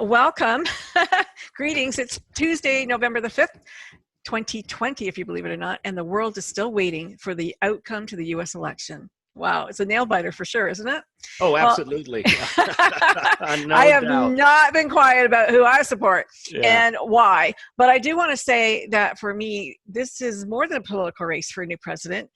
welcome. Greetings. It's Tuesday, November the 5th, 2020, if you believe it or not, and the world is still waiting for the outcome to the U.S. election. Wow, it's a nail biter for sure, isn't it? Oh, absolutely. Well, No I have doubt. not been quiet about who I support Yeah. and why, but I do want to say that for me, this is more than a political race for a new president.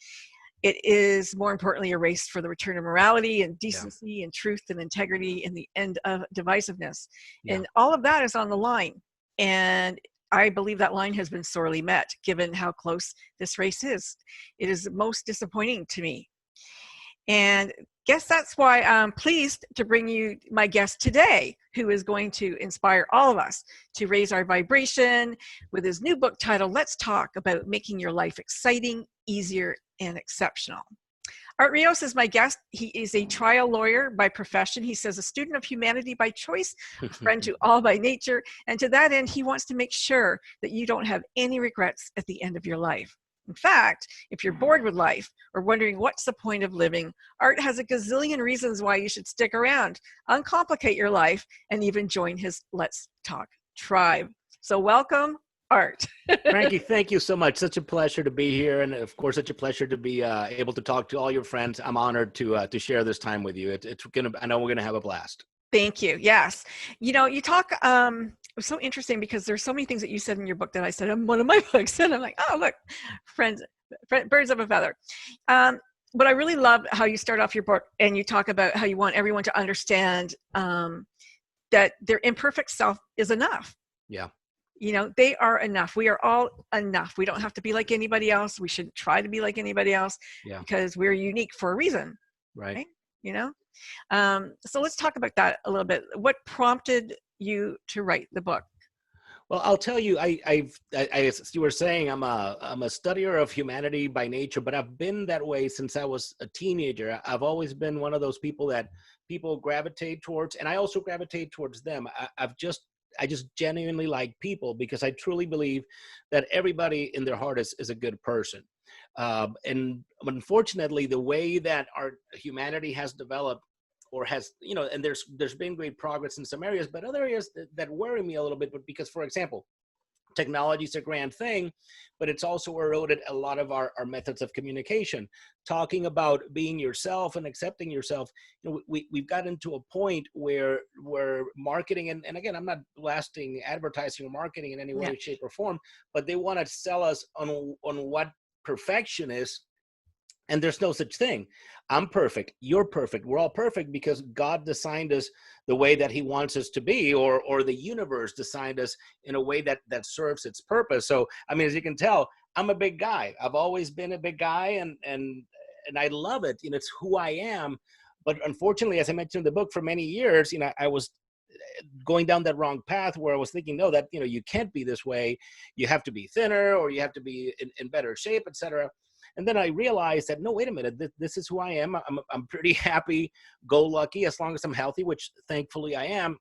It is more importantly a race for the return of morality and Yeah. decency and truth and integrity and the end of divisiveness. Yeah. And all of that is on the line. And I believe that line has been sorely met given how close this race is. It is most disappointing to me. And guess that's why I'm pleased to bring you my guest today, who is going to inspire all of us to raise our vibration with his new book titled, Let's Talk About Making Your Life Exciting, Easier, and Exceptional. Art Rios is my guest. He is a trial lawyer by profession. He says a student of humanity by choice, a friend to all by nature. And to that end, he wants to make sure that you don't have any regrets at the end of your life. In fact, if you're bored with life or wondering what's the point of living, Art has a gazillion reasons why you should stick around, uncomplicate your life, and even join his Let's Talk tribe. So welcome, Art. Frankie, thank you so much. Such a pleasure to be here. And of course, such a pleasure to be able to talk to all your friends. I'm honored to share this time with you. I know we're going to have a blast. Thank you. Yes. You know, you talk, it was so interesting because there's so many things that you said in your book that I said in one of my books. And I'm like, oh, look, birds of a feather. But I really love how you start off your book and you talk about how you want everyone to understand that their imperfect self is enough. Yeah. You know, they are enough. We are all enough. We don't have to be like anybody else. We shouldn't try to be like anybody else because we're unique for a reason. Right. You know? So let's talk about that a little bit. What prompted you to write the book? Well, I'll tell you, as you were saying, I'm a studier of humanity by nature, but I've been that way since I was a teenager. I've always been one of those people that people gravitate towards, and I also gravitate towards them. I just genuinely like people because I truly believe that everybody in their heart is a good person. And unfortunately, the way that our humanity has developed or has, you know, and there's been great progress in some areas, but other areas that worry me a little bit, but because, for example, technology is a grand thing, but it's also eroded a lot of our methods of communication. Talking about being yourself and accepting yourself, you know, we've gotten to a point where marketing, and again, I'm not blasting advertising or marketing in any way, shape, or form, but they want to sell us on what perfection is. And there's no such thing. I'm perfect. You're perfect. We're all perfect because God designed us the way that he wants us to be, or the universe designed us in a way that serves its purpose. So, I mean, as you can tell, I'm a big guy. I've always been a big guy, and I love it. You know, it's who I am. But unfortunately, as I mentioned in the book, for many years, you know, I was going down that wrong path where I was thinking, no, that, you know, you can't be this way. You have to be thinner, or you have to be in better shape, etc. And then I realized that, no, wait a minute, this is who I am. I'm pretty happy, go lucky, as long as I'm healthy, which thankfully I am.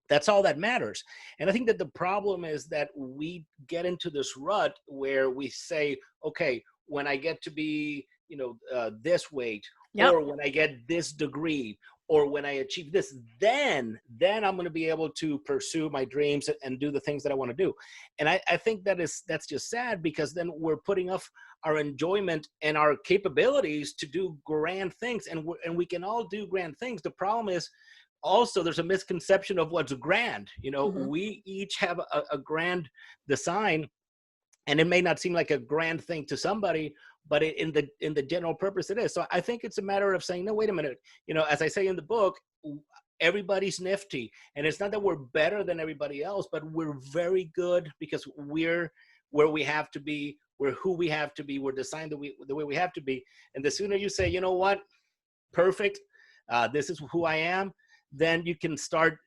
That's all that matters. And I think that the problem is that we get into this rut where we say, okay, when I get to be, you know, this weight, or when I get this degree, or when I achieve this, then I'm going to be able to pursue my dreams and do the things that I want to do. And I think that's just sad, because then we're putting off our enjoyment and our capabilities to do grand things. And we can all do grand things. The problem is also there's a misconception of what's grand. You know, we each have a grand design, and it may not seem like a grand thing to somebody, but in the general purpose it is. So I think it's a matter of saying, no, wait a minute. You know, as I say in the book, everybody's nifty, and it's not that we're better than everybody else, but we're very good because we're where we have to be, we're who we have to be, we're designed the way we have to be. And the sooner you say, you know what, perfect, this is who I am, then you can start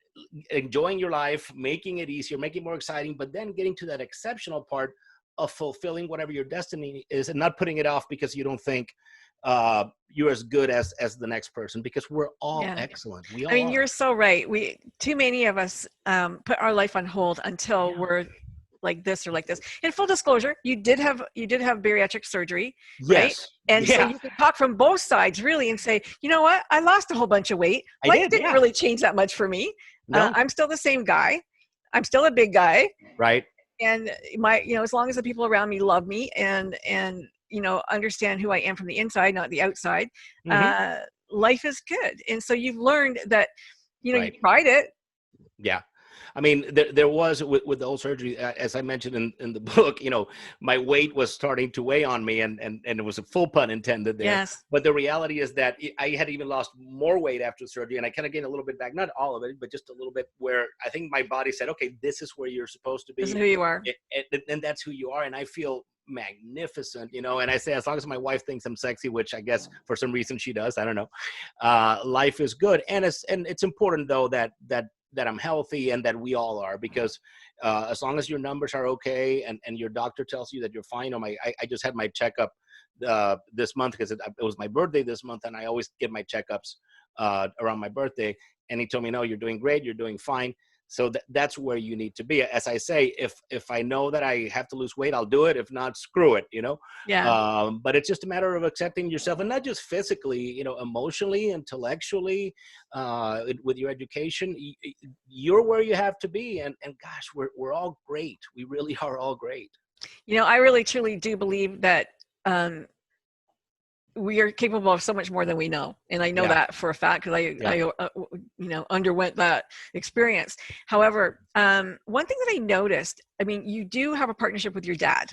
enjoying your life, making it easier, making it more exciting, but then getting to that exceptional part of fulfilling whatever your destiny is, and not putting it off because you don't think you're as good as the next person, because we're all excellent. We all are. You're so right. Too many of us put our life on hold until we're like this or like this. In full disclosure, you did have bariatric surgery, right? And so you can talk from both sides really and say, you know what, I lost a whole bunch of weight. Life didn't really change that much for me. No, I'm still the same guy. I'm still a big guy, right. and as long as the people around me love me and understand who I am from the inside, not the outside, Hmm. uh, life is good. And so you've learned that, you Right. tried it. Yeah. I mean, there was with the old surgery, as I mentioned in the book, my weight was starting to weigh on me, and it was a full pun intended there. Yes. But the reality is that I had even lost more weight after surgery, and I kind of gained a little bit back, not all of it, but just a little bit, where I think my body said, okay, this is where you're supposed to This is be. who you are. And that's who you are. And I feel magnificent, and I say, as long as my wife thinks I'm sexy, which I guess for some reason she does, I don't know, life is good. And it's important though that I'm healthy and that we all are, because as long as your numbers are okay and your doctor tells you that you're fine. I just had my checkup this month, because it was my birthday this month, and I always get my checkups around my birthday. And he told me, no, you're doing great, you're doing fine. So that's where you need to be. As I say, if I know that I have to lose weight, I'll do it. If not, screw it. Yeah. But it's just a matter of accepting yourself, and not just physically, emotionally, intellectually, with your education. You're where you have to be, and gosh, we're all great. We really are all great. I really truly do believe that um, we are capable of so much more than we know, and I know Yeah, that for a fact because yeah. underwent that experience. However, one thing that I noticed, I mean, you do have a partnership with your dad,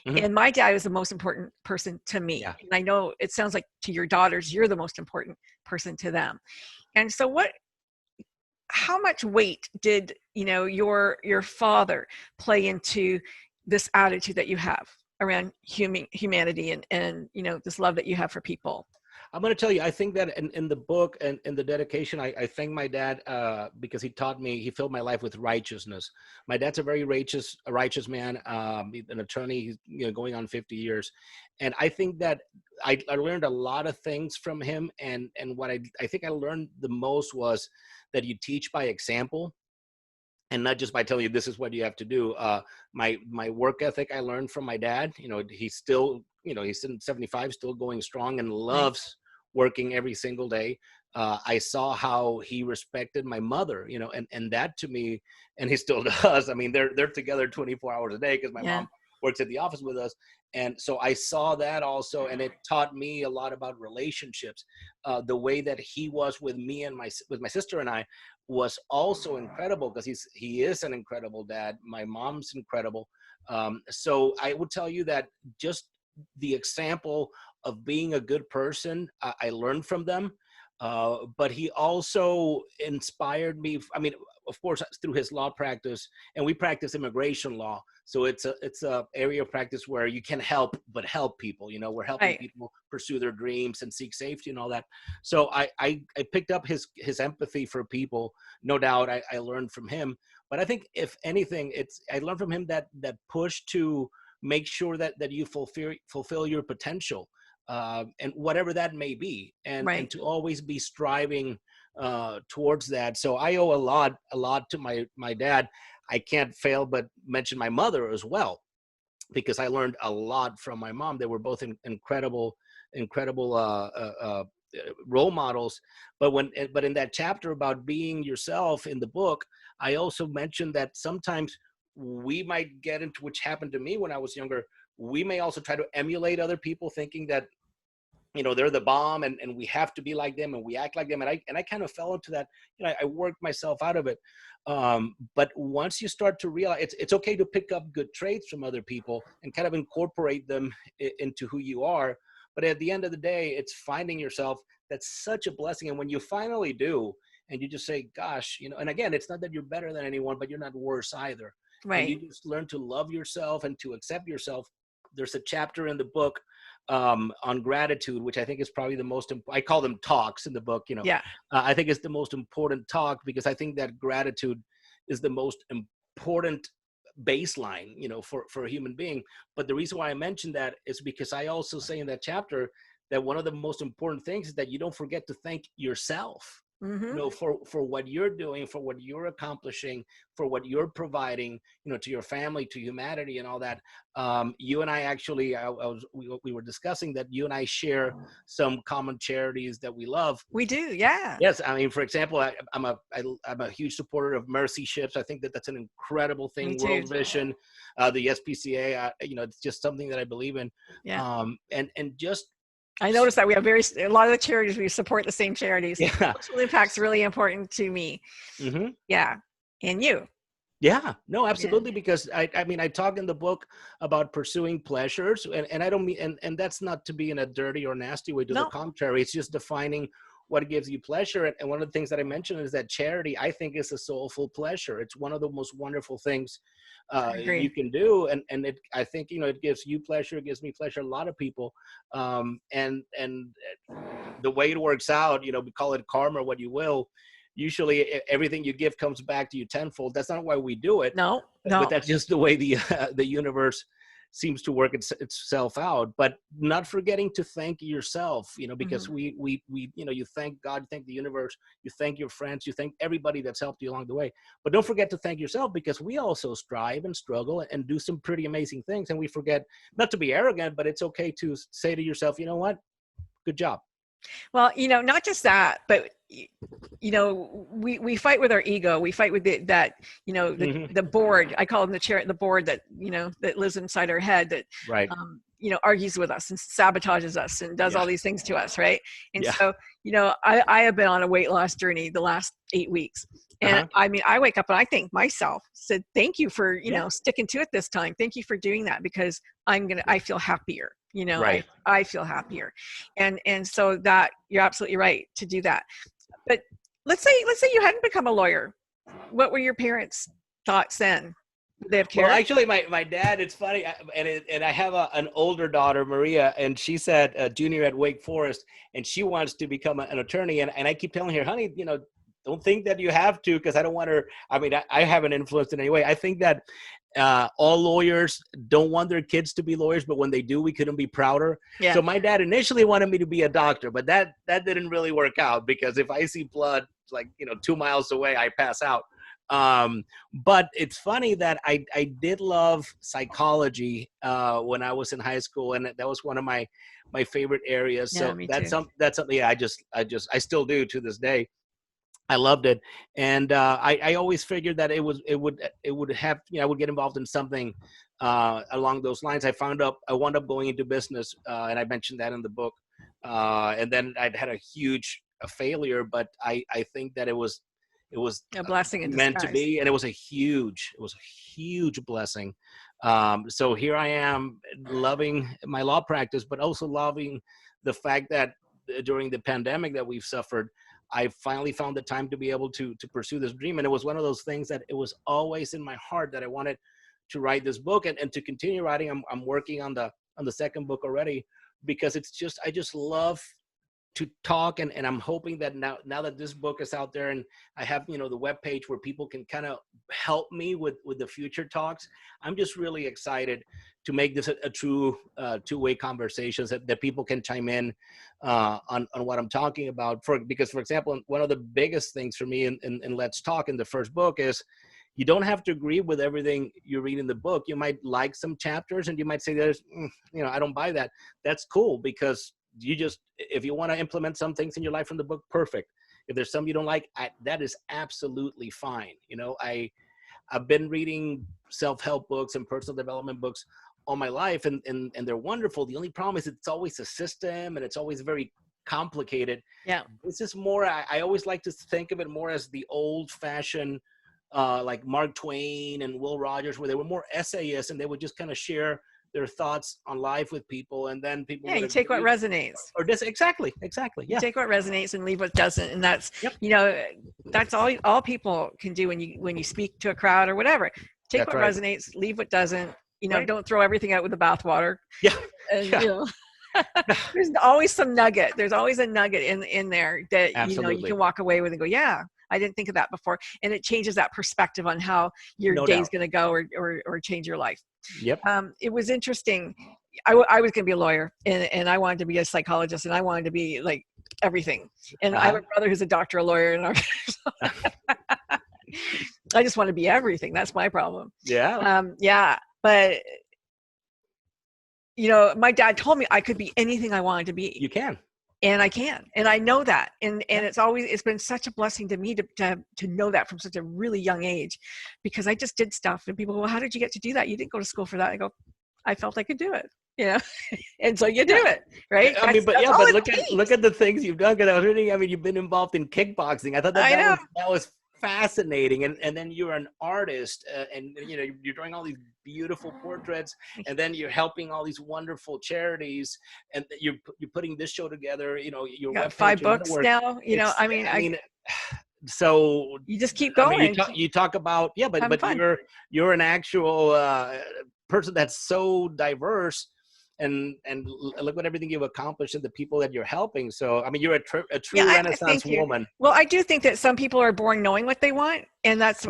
Hmm. and my dad is the most important person to me, Yeah. and I know it sounds like to your daughters you're the most important person to them. And so how much weight did your father play into this attitude that you have around humanity and this love that you have for people? I'm going to tell you, I think that in the book and in the dedication, I thank my dad because he filled my life with righteousness. My dad's a very righteous man, an attorney, he's, going on 50 years. And I think that I learned a lot of things from him. And what I think I learned the most was that you teach by example, and not just by telling you this is what you have to do. My work ethic I learned from my dad. He's still, he's in 75, still going strong, and Right. loves working every single day. I saw how he respected my mother, and that to me, and he still does. I mean, they're together 24 hours a day, because my Yeah. mom works at the office with us. And so I saw that also, and it taught me a lot about relationships. The way that he was with me and with my sister and I was also incredible, because he is an incredible dad. My mom's incredible. So I would tell you that just the example of being a good person, I learned from them. But he also inspired me. I mean, of course, through his law practice, and we practice immigration law. So it's a area of practice where you can help, but help people. We're helping Right. people pursue their dreams and seek safety and all that. So I picked up his empathy for people. No doubt, I learned from him. But I think, if anything, I learned from him that push to make sure that you fulfill your potential, and whatever that may be, and Right. to always be striving towards that. So I owe a lot to my dad. I can't fail but mention my mother as well, because I learned a lot from my mom. They were both incredible role models. But in that chapter about being yourself in the book, I also mentioned that sometimes we might get into, which happened to me when I was younger. We may also try to emulate other people, thinking that they're the bomb, and we have to be like them, and we act like them. And I kind of fell into that. I worked myself out of it. But once you start to realize, it's okay to pick up good traits from other people and kind of incorporate them into who you are. But at the end of the day, it's finding yourself. That's such a blessing. And when you finally do, and you just say, gosh, and again, it's not that you're better than anyone, but you're not worse either. And you Right. just learn to love yourself and to accept yourself. There's a chapter in the book on gratitude, which I think is probably the most. I call them talks in the book. Yeah. I think it's the most important talk, because I think that gratitude is the most important baseline, for a human being. But the reason why I mentioned that is because I also say in that chapter that one of the most important things is that you don't forget to thank yourself. you Mm-hmm. know, for what you're doing, for what you're accomplishing, for what you're providing, you know, to your family, to humanity, and all that. You and I actually, we were discussing that you and I share some common charities that we love. We do, yeah. Yes, I mean, for example, I'm a huge supporter of Mercy Ships. I think that that's an incredible Me thing. too. World Vision, the SPCA, you know, it's just something that I believe in. Yeah. And just I noticed that we have a lot of the charities, we support the same charities. yeah. Social impact's really important to me. Hmm. Yeah. And you. Yeah, no, Yeah. absolutely. Because I mean, I talk in the book about pursuing pleasures, and I don't mean, and that's not to be in a dirty or nasty way. To the No, contrary, it's just defining what gives you pleasure. And one of the things that I mentioned is that charity, I think, is a soulful pleasure. It's one of the most wonderful things I you agree. can do, and I think, you know, it gives you pleasure, it gives me pleasure, a lot of people, and the way it works out, you know, we call it karma, what you will. Usually, everything you give comes back to you tenfold. That's not why we do it, No, but no. that's just the way the universe seems to work itself out. But not forgetting to thank yourself, you know, Hmm. because we you know, you thank God, you thank the universe, you thank your friends, you thank everybody that's helped you along the way. But don't forget to thank yourself, because we also strive and struggle and do some pretty amazing things, and we forget not to be arrogant, but it's okay to say to yourself, you know what, good job. Well, not just that, but we fight with our ego. We fight with that, Hmm. the board. I call them the board that, that lives inside our head that, Right. argues with us and sabotages us and does Yeah. all these things to us. Right. And Yeah. so, I have been on a weight loss journey the last 8 weeks. And Uh-huh. I mean, I wake up and I thank myself, said, thank you for, Yeah. sticking to it this time. Thank you for doing that, because I feel happier. Right. I feel happier. And so that you're absolutely right to do that. But let's say you hadn't become a lawyer. What were your parents' thoughts then? Would they have Well, cared? actually, my dad, it's funny, and I have an older daughter, Maria, and she's at junior at Wake Forest, and she wants to become an attorney. And I keep telling her, honey, you know, don't think that you have to, because I don't want her. I mean, I haven't influenced in any way. I think that all lawyers don't want their kids to be lawyers, but when they do, we couldn't be prouder. Yeah. So my dad initially wanted me to be a doctor, but that didn't really work out, because if I see blood, like, you know, 2 miles away, I pass out. But it's funny that I did love psychology when I was in high school, and that was one of my favorite areas. Yeah, So me that's too. something. Yeah, I still do to this day. I loved it, and I always figured that it would have, you know, I would get involved in something along those lines. I wound up going into business, and I mentioned that in the book. And then I'd had a huge failure, but I think that it was A blessing in meant to disguise. be, and it was a huge blessing. So here I am, loving my law practice, but also loving the fact that during the pandemic that we've suffered, I finally found the time to be able to pursue this dream. And it was one of those things that it was always in my heart that I wanted to write this book and to continue writing. I'm working on the second book already, because I just love to talk, and I'm hoping that now that this book is out there, and I have, you know, the webpage where people can kind of help me with the future talks. I'm just really excited to make this a true two-way conversations, that people can chime in on what I'm talking about. Because for example, one of the biggest things for me in Let's Talk in the first book is, you don't have to agree with everything you read in the book. You might like some chapters, and you might say, you know, I don't buy that. That's cool, because if you want to implement some things in your life from the book, perfect. If there's some you don't like, that is absolutely fine. You know, I've been reading self-help books and personal development books all my life, and they're wonderful. The only problem is it's always a system, and it's always very complicated. Yeah. This is more, I always like to think of it more as the old-fashioned, like Mark Twain and Will Rogers, where they were more essayists, and they would just kind of share their thoughts on life with people, and then people Yeah, would you take what agree resonates. or dis exactly. You Yeah. take what resonates and leave what doesn't. And that's, Yep. that's all people can do when you speak to a crowd or whatever. Take That's what right. resonates, leave what doesn't. Right. Don't throw everything out with the bathwater. Yeah. And Yeah. there's always some nugget. There's always a nugget in there that you Absolutely. can walk away with and go, yeah, I didn't think of that before. And it changes that perspective on how your No day's doubt. going to go, or change your life. Yep. It was interesting. I was going to be a lawyer, and I wanted to be a psychologist, and I wanted to be like everything. And I have a brother who's a doctor, a lawyer, and I just want to be everything. That's my problem. Yeah. Yeah. But, you know, my dad told me I could be anything I wanted to be. You can. And I can, and I know that, and it's been such a blessing to me to know that from such a really young age, because I just did stuff, and people go, well, how did you get to do that? You didn't go to school for that. I go, I felt I could do it, you know, and so you do it, right? I mean, but look at the things you've done. Because I was reading, I mean, you've been involved in kickboxing. I thought that was fascinating, and then you're an artist, and you know, you're doing all these beautiful portraits, and then you're helping all these wonderful charities, and you're putting this show together. You know, your got webpage, 5 books now. You know, I mean, so you just keep going. I mean, you talk about but you're an actual person that's so diverse. And look at everything you've accomplished and the people that you're helping. So, I mean, you're a true Renaissance woman. Well, I do think that some people are born knowing what they want, and that's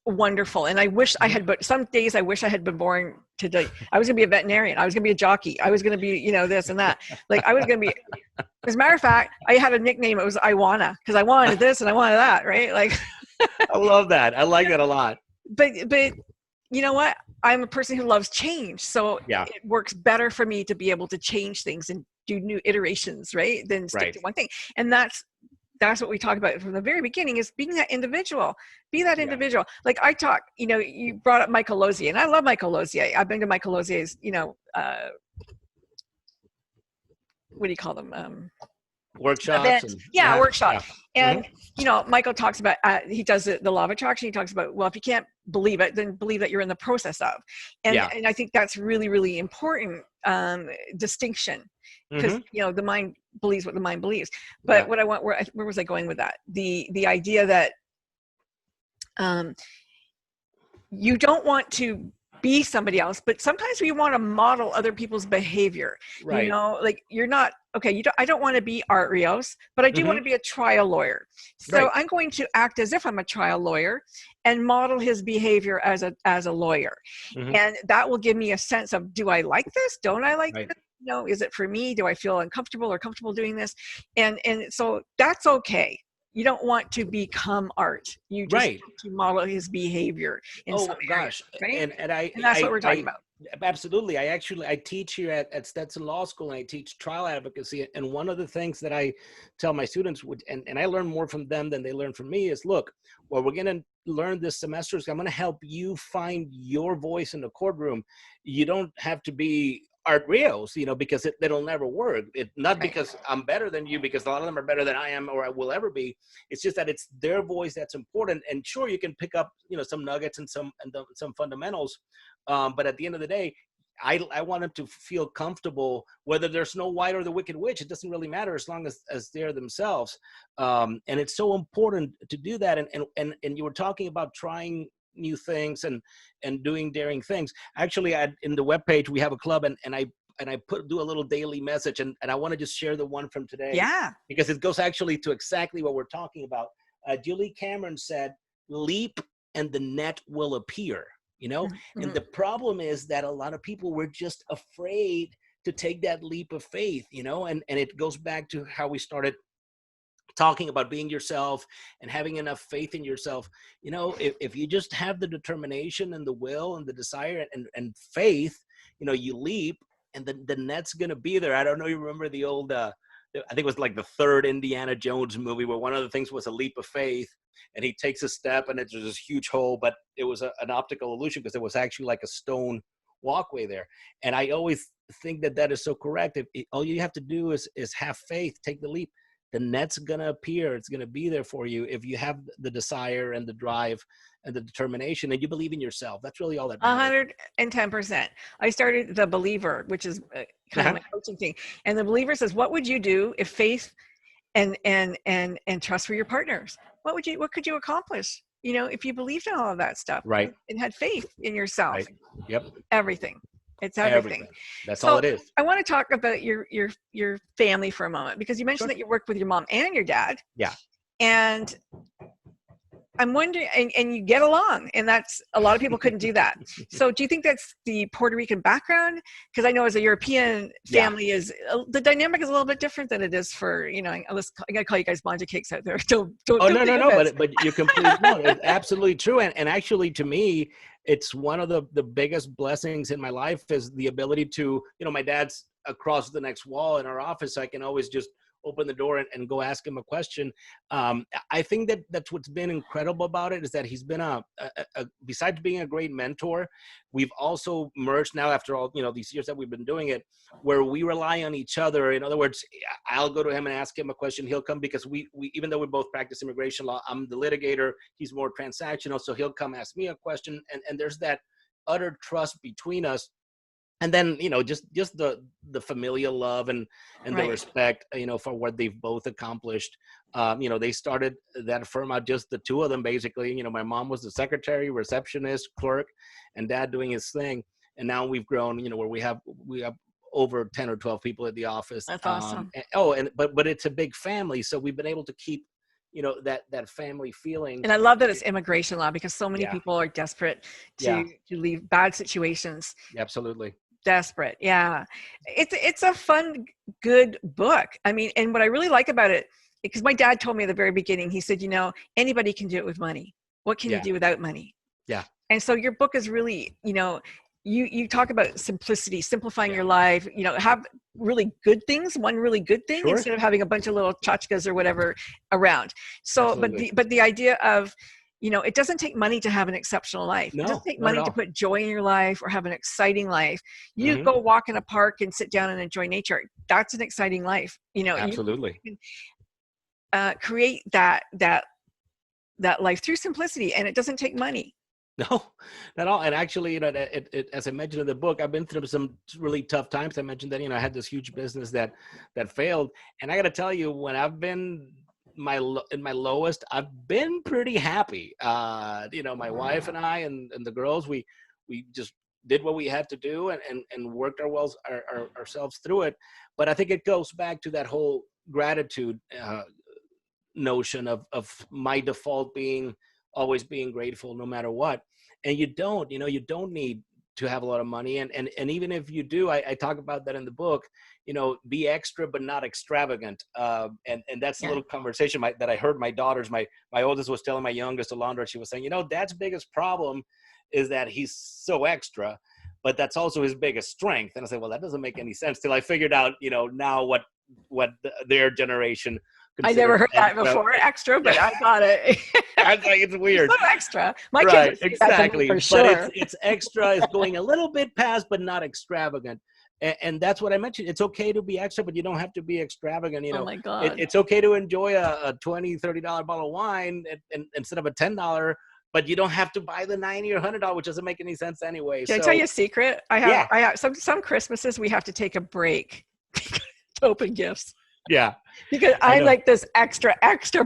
wonderful. And I wish I had, but some days I wish I had been born today. I was going to be a veterinarian. I was going to be a jockey. I was going to be, you know, this and that. Like I was going to be, as a matter of fact, I had a nickname. It was Iwana, because I wanted this and I wanted that. Right. Like, I love that. I like that a lot. But you know what? I'm a person who loves change. So it works better for me to be able to change things and do new iterations, right? Than stick to one thing. And that's what we talk about from the very beginning, is being that individual. Be that individual. Like I talk, you know, you brought up Michael Lozier, and I love Michael Lozier. I've been to Michael Lozier's, you know, what do you call them? Workshops. Workshops. And you know, Michael talks about he does the law of attraction. He talks about, well, if you can't believe it, then believe that you're in the process of. And I think that's really, really important distinction, because you know, the mind believes what the mind believes. But what I want, where was I going with that? The idea that you don't want to be somebody else, but sometimes we want to model other people's behavior. You know, like you're not okay. I don't want to be Art Rios, but I do want to be a trial lawyer. So I'm going to act as if I'm a trial lawyer and model his behavior as a lawyer, and that will give me a sense of, do I like this? Don't I like this? You know, is it for me? Do I feel uncomfortable or comfortable doing this? And so that's okay. You don't want to become Art. You just want to model his behavior in some areas, right? And that's what we're talking about. Absolutely. I teach here at Stetson Law School, and I teach trial advocacy. And one of the things that I tell my students, and I learn more from them than they learn from me, is, look, what we're going to learn this semester is I'm going to help you find your voice in the courtroom. You don't have to be Art Rios, you know, because it'll never work. Not because I'm better than you, because a lot of them are better than I am or I will ever be. It's just that it's their voice that's important. And sure, you can pick up, you know, some nuggets and some fundamentals, but at the end of the day, I want them to feel comfortable, whether they're Snow White or the Wicked Witch. It doesn't really matter, as long as they're themselves. And it's so important to do that. And you were talking about trying new things and doing daring things. Actually, in the webpage we have a club, and I do a little daily message, and I want to just share the one from today. Because it goes actually to exactly what we're talking about. Julie Cameron said, "Leap and the net will appear." You know, and the problem is that a lot of people were just afraid to take that leap of faith. You know, and it goes back to how we started talking about being yourself and having enough faith in yourself. You know, if you just have the determination and the will and the desire and faith, you know, you leap, and the net's going to be there. I don't know. You remember the old, I think it was like the third Indiana Jones movie, where one of the things was a leap of faith, and he takes a step and it's this huge hole, but it was an optical illusion, because there was actually like a stone walkway there. And I always think that is so correct. All you have to do is have faith, take the leap. The net's going to appear. It's going to be there for you if you have the desire and the drive and the determination, and you believe in yourself. That's really all that matters. 110%. I started The Believer, which is kind of my coaching thing. And The Believer says, what would you do if faith and trust for your partners? What could you accomplish? You know, if you believed in all of that stuff, right, and had faith in yourself, Yep, everything. It's everything. That's all it is. I want to talk about your family for a moment, because you mentioned that you worked with your mom and your dad. Yeah. And I'm wondering, and you get along, and that's a lot of people couldn't do that. So do you think that's the Puerto Rican background? Because I know as a European family the dynamic is a little bit different than it is for, you know, I gotta call you guys Bonja Cakes out there. Don't No, but you're completely, no, it's absolutely true. And actually to me, it's one of the biggest blessings in my life is the ability to, you know, my dad's across the next wall in our office. So I can always just open the door and go ask him a question. I think that's what's been incredible about it is that he's been besides being a great mentor, we've also merged now after all, you know, these years that we've been doing it, where we rely on each other. In other words, I'll go to him and ask him a question. He'll come because we even though we both practice immigration law, I'm the litigator, he's more transactional. So he'll come ask me a question. And there's that utter trust between us. And then, you know, just the familial love and the respect, you know, for what they've both accomplished. You know, they started that firm out, just the two of them, basically. You know, my mom was the secretary, receptionist, clerk, and dad doing his thing. And now we've grown, you know, where we have over 10 or 12 people at the office. That's awesome. But it's a big family. So we've been able to keep, you know, that family feeling. And I love that it's immigration law because so many people are desperate to leave bad situations. Absolutely. Desperate. Yeah. It's a fun, good book. I mean, and what I really like about it, because my dad told me at the very beginning, he said, you know, anybody can do it with money. What can you do without money? Yeah. And so your book is really, you know, you talk about simplicity, simplifying your life, you know, have really good things, one really good thing instead of having a bunch of little tchotchkes or whatever around. So, Absolutely. but the idea of, you know, it doesn't take money to have an exceptional life. No, it doesn't take money to put joy in your life or have an exciting life. You Mm-hmm. go walk in a park and sit down and enjoy nature. That's an exciting life. You know, Absolutely. You can, create that life through simplicity, and it doesn't take money. No, not at all. And actually, you know, as I mentioned in the book, I've been through some really tough times. I mentioned that, you know, I had this huge business that failed. And I got to tell you, when I've been in my lowest, I've been pretty happy. You know, my wife and I and the girls, we just did what we had to do and worked ourselves through it. But I think it goes back to that whole gratitude notion of my default being always being grateful no matter what. And you don't need to have a lot of money. And even if you do, I talk about that in the book, you know, be extra, but not extravagant. And that's a little conversation that I heard my daughters, my oldest was telling my youngest, Alondra, she was saying, you know, Dad's biggest problem is that he's so extra, but that's also his biggest strength. And I said, well, that doesn't make any sense till I figured out, you know, now what their generation. I never heard that before, extra, but I got it. I was like, it's weird. It's so extra. My kids would say that to me for sure. But it's extra, it's going a little bit past, but not extravagant. And that's what I mentioned. It's okay to be extra, but you don't have to be extravagant. You know, oh my God. It's okay to enjoy a $20, $30 bottle of wine instead of a $10, but you don't have to buy the $90 or $100, which doesn't make any sense anyway. Can I tell you a secret? I have some Christmases we have to take a break to open gifts. Yeah. Because I'm like this extra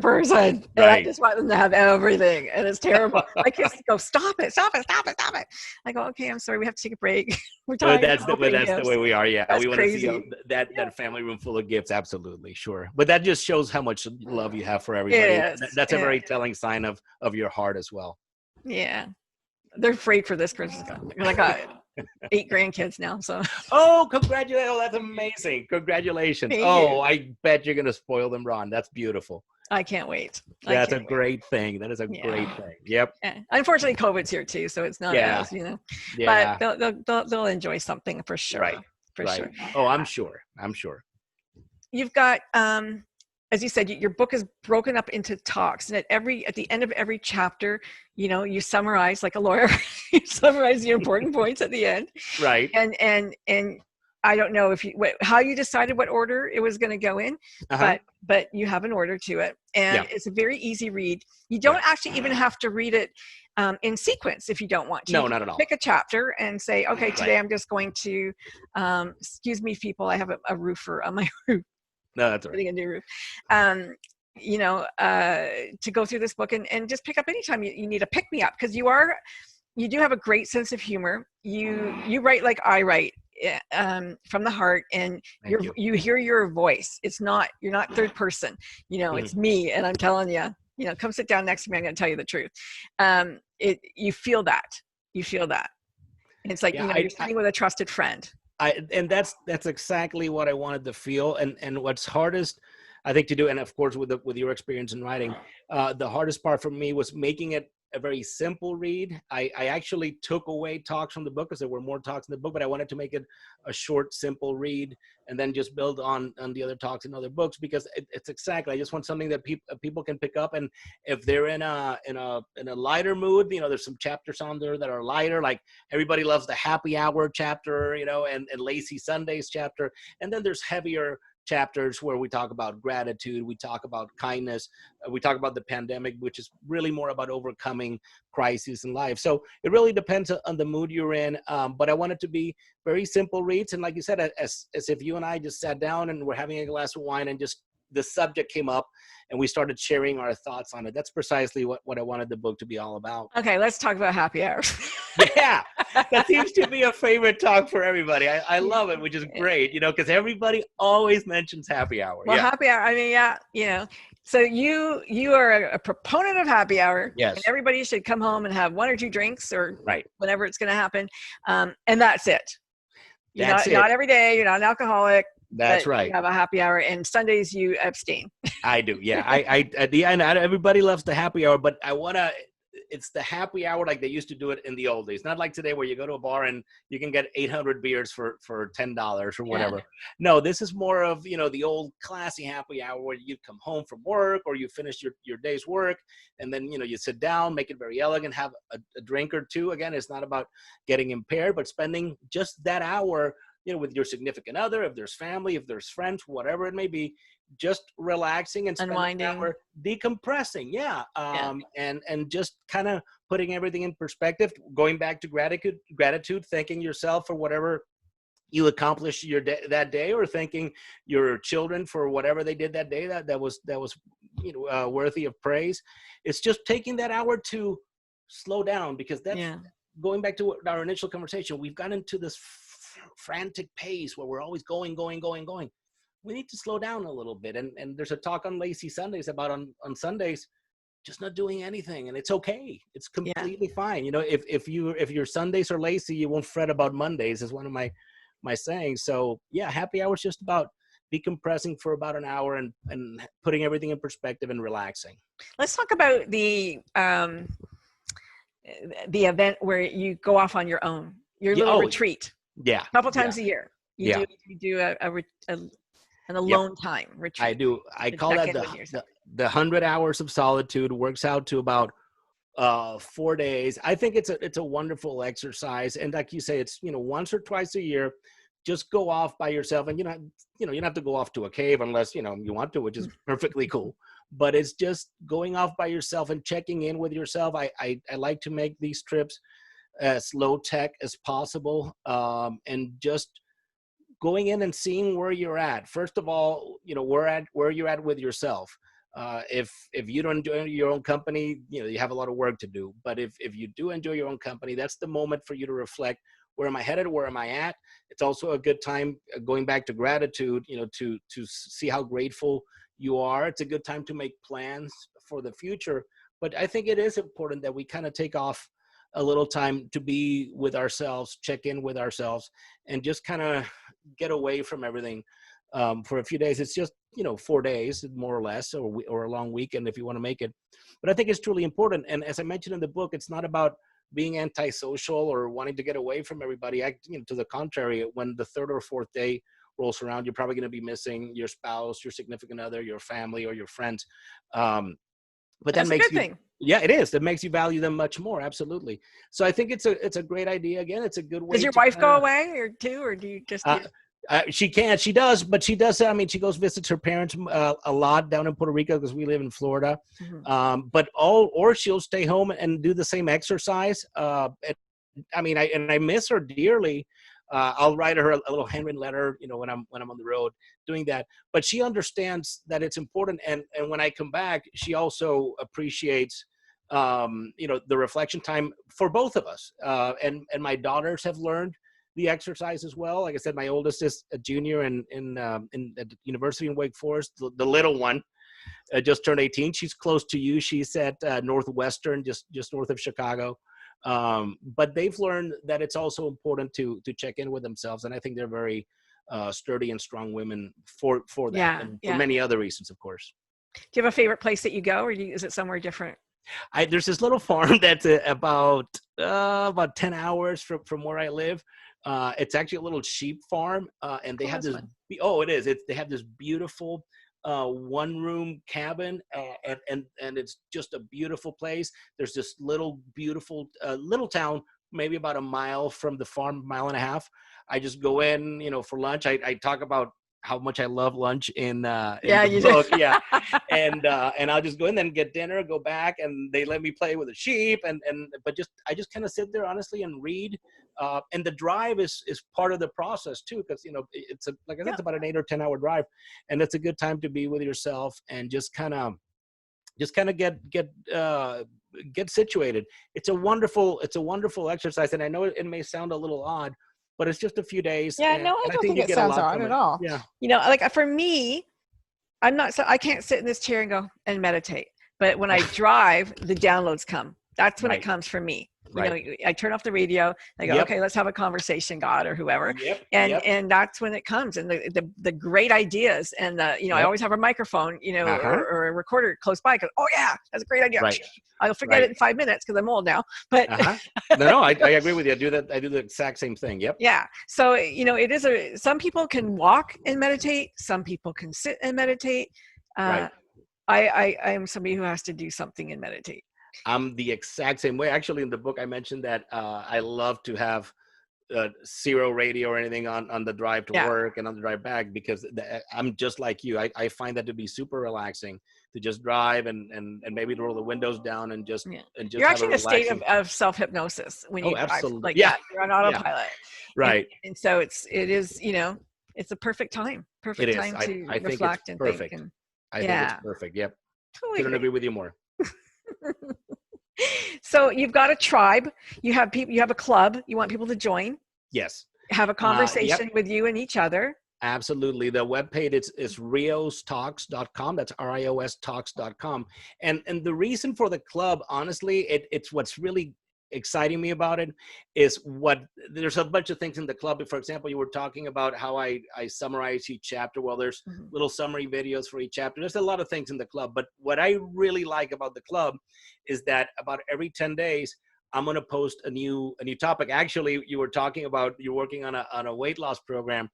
person. And I just want them to have everything. And it's terrible. My kids go, stop it. I go, okay, I'm sorry. We have to take a break. We're tired. That's the way we are. Yeah. That's we want crazy. to see that family room full of gifts. Absolutely. Sure. But that just shows how much love you have for everybody. That's a very telling sign of your heart as well. Yeah. They're afraid for this Christmas. I got 8 grandkids now, so. Oh, congratulations. Oh, that's amazing. Congratulations. Thank you. I bet you're going to spoil them, Ron. That's beautiful. I can't wait. That's a great thing. That is a great thing. Yep. Yeah. Unfortunately, COVID's here too, so it's not as, you know. Yeah. But they'll enjoy something for sure. Right. For sure. Oh, I'm sure. You've got, as you said, your book is broken up into talks, and at the end of every chapter, you know, you summarize like a lawyer. You summarize the important points at the end. Right. And I don't know how you decided what order it was going to go in, but you have an order to it, and it's a very easy read. You don't actually even have to read it in sequence if you don't want to. No, not at all. Pick a chapter and say, okay, today I'm just going to, excuse me, people, I have a roofer on my roof. No, that's right. Getting a new roof. You know, to go through this book and just pick up anytime you need a pick me up, because you do have a great sense of humor. You write like I write, from the heart, and you hear your voice. You're not third person. You know, it's me, and I'm telling you, come sit down next to me. I'm going to tell you the truth. You feel that. You feel that. And it's like, Yeah, you're sitting with a trusted friend. and that's exactly what I wanted to feel. And what's hardest, I think, to do, and of course with your experience in writing, the hardest part for me was making it a very simple read. I actually took away talks from the book because there were more talks in the book, but I wanted to make it a short, simple read, and then just build on the other talks in other books, because it's exactly, I just want something that people can pick up. And if they're in a lighter mood, there's some chapters on there that are lighter, like Everybody Loves the Happy Hour chapter, and Lazy Sundays chapter. And then there's heavier chapters where we talk about gratitude, we talk about kindness, we talk about the pandemic, which is really more about overcoming crises in life. So it really depends on the mood you're in. But I want it to be very simple reads. And like you said, as if you and I just sat down and we're having a glass of wine and just the subject came up and we started sharing our thoughts on it. That's precisely what I wanted the book to be all about. Okay, let's talk about happy hour. Yeah, that seems to be a favorite talk for everybody. I love it, which is great, because everybody always mentions happy hour. Well, yeah. Happy hour, I mean, yeah. So you are a proponent of happy hour. Yes. And everybody should come home and have 1 or 2 drinks, or Right. whenever it's going to happen. And that's it. That's it. Not every day. You're not an alcoholic. That's right. You have a happy hour, and Sundays you abstain. I do. Yeah. I at the end, everybody loves the happy hour, but it's the happy hour like they used to do it in the old days. Not like today where you go to a bar and you can get 800 beers for $10 or whatever. Yeah. No, this is more of, the old classy happy hour where you come home from work or you finish your day's work, and then, you sit down, make it very elegant, have a drink or two. Again, it's not about getting impaired, but spending just that hour, with your significant other, if there's family, if there's friends, whatever it may be, just relaxing and spending an hour decompressing. Yeah. And just kind of putting everything in perspective, going back to gratitude, thanking yourself for whatever you accomplished that day, or thanking your children for whatever they did that day that was worthy of praise. It's just taking that hour to slow down, because that's going back to our initial conversation. We've gotten into this frantic pace where we're always going. We need to slow down a little bit. And there's a talk on Lazy Sundays about on Sundays just not doing anything, and it's okay. It's completely fine. If your Sundays are lazy, you won't fret about Mondays, is one of my sayings. So yeah, happy hour is just about decompressing for about an hour and putting everything in perspective and relaxing. Let's talk about the event where you go off on your own, your little retreat. Yeah. A couple times a year. You do an alone time retreat. I do. I call that the 100 hours of solitude. Works out to about 4 days. I think it's a wonderful exercise. And like you say, it's, once or twice a year, just go off by yourself. And, you don't have to go off to a cave unless, you want to, which is perfectly cool. But it's just going off by yourself and checking in with yourself. I like to make these trips as low tech as possible, and just going in and seeing where you're at. First of all, where you're at with yourself. If you don't enjoy your own company, you have a lot of work to do. But if you do enjoy your own company, that's the moment for you to reflect. Where am I headed? Where am I at? It's also a good time, going back to gratitude, to see how grateful you are. It's a good time to make plans for the future. But I think it is important that we kind of take off a little time to be with ourselves, check in with ourselves, and just kind of get away from everything for a few days. It's just, 4 days, more or less, or a long weekend if you want to make it. But I think it's truly important. And as I mentioned in the book, it's not about being antisocial or wanting to get away from everybody. To the contrary, when the 3rd or 4th day rolls around, you're probably going to be missing your spouse, your significant other, your family, or your friends. But that makes you, yeah, it is. That makes you value them much more. Absolutely. So I think it's a great idea. Again, it's a good way. Does your wife go away or do you just? She does, but she does. I mean, she visits her parents a lot down in Puerto Rico because we live in Florida. Mm-hmm. Or she'll stay home and do the same exercise. I miss her dearly. I'll write her a little handwritten letter, when I'm on the road doing that. But she understands that it's important, and when I come back, she also appreciates, the reflection time for both of us. And my daughters have learned the exercise as well. Like I said, my oldest is a junior at the university in Wake Forest. The little one just turned 18. She's close to you. She's at Northwestern, just north of Chicago. But they've learned that it's also important to check in with themselves, and I think they're very sturdy and strong women for that, Yeah, and for yeah. many other reasons, of course. Do you have a favorite place that you go, or is it somewhere different? There's this little farm that's about 10 hours from where I live. It's actually a little sheep farm, and they Oh, have that's this. fun. Oh, it is. They have this beautiful one-room cabin, and it's just a beautiful place. There's this little beautiful little town, maybe about a mile from the farm, mile and a half. I just go in, for lunch. I talk about how much I love lunch in Yeah, the you do. book. Yeah. And I'll just go in and get dinner, go back, and they let me play with the sheep, but I just kind of sit there honestly and read. And the drive is part of the process too, because it's like I said, Yeah. it's about an 8 or 10 hour drive, and it's a good time to be with yourself and just kind of get situated. It's a wonderful exercise, and I know it may sound a little odd, but it's just a few days, Yeah, and no, I I don't think think you it get a sounds lot odd from at it. all. Yeah. Like for me, I can't sit in this chair and go and meditate. But when I drive, the downloads come. That's when it Right. comes for me. Right. I turn off the radio. I go, Yep. okay, let's have a conversation, God or whoever. Yep. And that's when it comes. And the great ideas and I Yep. always have a microphone, or a recorder close by. Cause, oh yeah, that's a great idea. Right. I'll forget it in 5 minutes because I'm old now. But No, I agree with you. I do the exact same thing. Yep. yeah. So, some people can walk and meditate. Some people can sit and meditate. Right. I am somebody who has to do something and meditate. I'm the exact same way. Actually, in the book, I mentioned that I love to have zero radio or anything on the drive to work and on the drive back, because I'm just like you. I find that to be super relaxing to just drive and maybe roll the windows down and just You're have a actually in a state relaxing. of self-hypnosis when you drive Absolutely. like Yeah. that. You're on autopilot. Right. And so it is, it's a perfect time It is. to I think it's reflect and perfect. think. And I think it's perfect. Yep. Totally Couldn't agree with you more. So you've got a tribe, you have people, you have a club, you want people to join. Yes. Have a conversation with you and each other. Absolutely. The webpage is riostalks.com. That's riostalks.com. And the reason for the club, honestly, it's what's really exciting me about it is there's a bunch of things in the club. For example, you were talking about how I summarize each chapter. Well, there's little summary videos for each chapter. There's a lot of things in the club, but what I really like about the club is that about every 10 days, I'm going to post a new topic. Actually, you were talking about you're working on a weight loss program.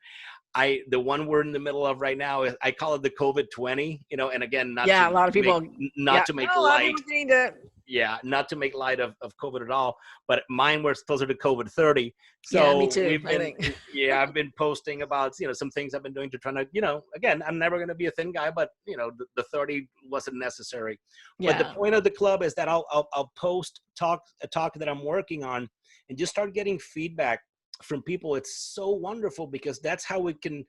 The one we're in the middle of right now is I call it the COVID-20, and again, a lot of people not to make light. Not to make light of COVID at all, but mine was closer to COVID-30. So me too. I've been posting about, some things I've been doing to try to, again, I'm never going to be a thin guy, but the 30 wasn't necessary. But the point of the club is that I'll post a talk that I'm working on and just start getting feedback from people. It's so wonderful because that's how we can,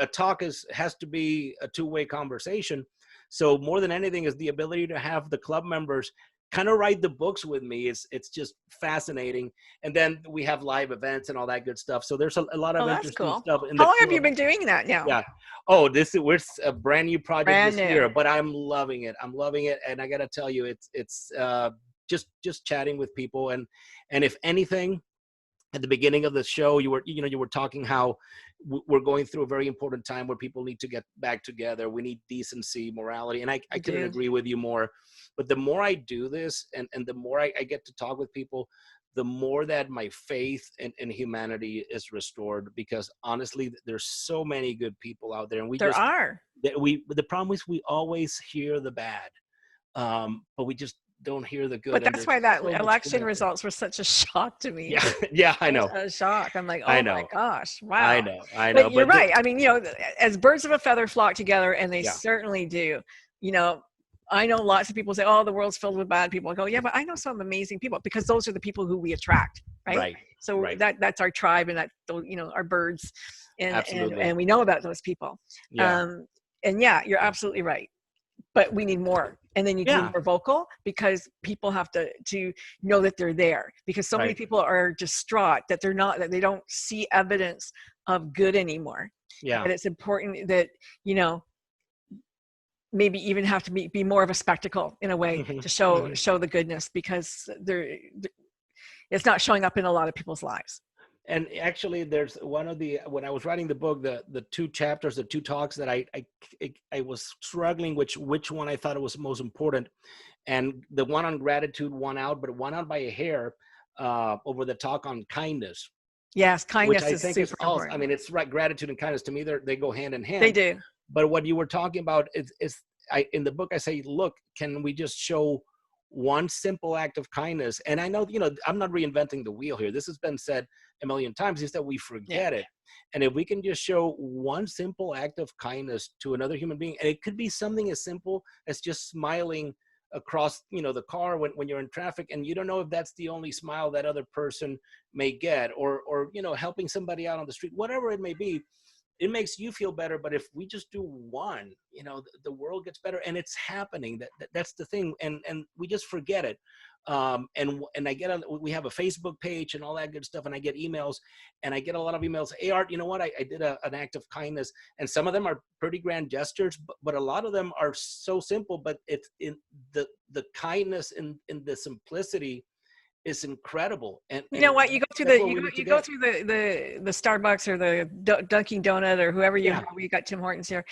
a talk has to be a two-way conversation. So more than anything is the ability to have the club members kind of write the books with me. It's just fascinating. And then we have live events and all that good stuff. So there's a lot of interesting stuff. How long have you been doing that now? Yeah. Oh, we're a brand new project this year, but I'm loving it. And I got to tell you, it's just chatting with people. And if anything, at the beginning of the show, you were talking how we're going through a very important time where people need to get back together. We need decency, morality. And I couldn't agree with you more. But the more I do this and the more I get to talk with people, the more that my faith in humanity is restored, because honestly, there's so many good people out there. And the problem is we always hear the bad, but we just don't hear the good. But that's why that election results were such a shock to me. Yeah, I know. A shock. I'm like, oh my gosh, wow. I know. But you're right. I mean, as birds of a feather flock together, and they certainly do. I know lots of people say, oh, the world's filled with bad people. I go, yeah, but I know some amazing people, because those are the people who we attract, right? So that's our tribe, and our birds, and we know about those people. And you're absolutely right. But we need more. And then you can be more vocal, because people have to know that they're there, because so many people are distraught that that they don't see evidence of good anymore. Yeah. And it's important that, maybe even have to be more of a spectacle in a way to show the goodness, because it's not showing up in a lot of people's lives. And actually, there's one of the, when I was writing the book, the two chapters, the two talks that I was struggling which one I thought it was most important, and the one on gratitude won out, but it won out by a hair over the talk on kindness. Yes, kindness which I is think super is also, important. I mean, it's right. Gratitude and kindness, to me, they go hand in hand. They do. But what you were talking about is in the book, I say, look, can we just show one simple act of kindness? And I know, I'm not reinventing the wheel here. This has been said a million times, is that we forget it. And if we can just show one simple act of kindness to another human being, and it could be something as simple as just smiling across, the car when you're in traffic, and you don't know if that's the only smile that other person may get, or helping somebody out on the street, whatever it may be, it makes you feel better. But if we just do one, the world gets better, and it's happening. That's the thing, and we just forget it. And we have a Facebook page and all that good stuff, and I get emails, and I get a lot of emails. Hey, Art, you know what? I did an act of kindness, and some of them are pretty grand gestures, but a lot of them are so simple. But it's in the kindness in the simplicity is incredible. And you know what? You go through the Starbucks or the Dunkin' Donut or whoever you got Tim Hortons here,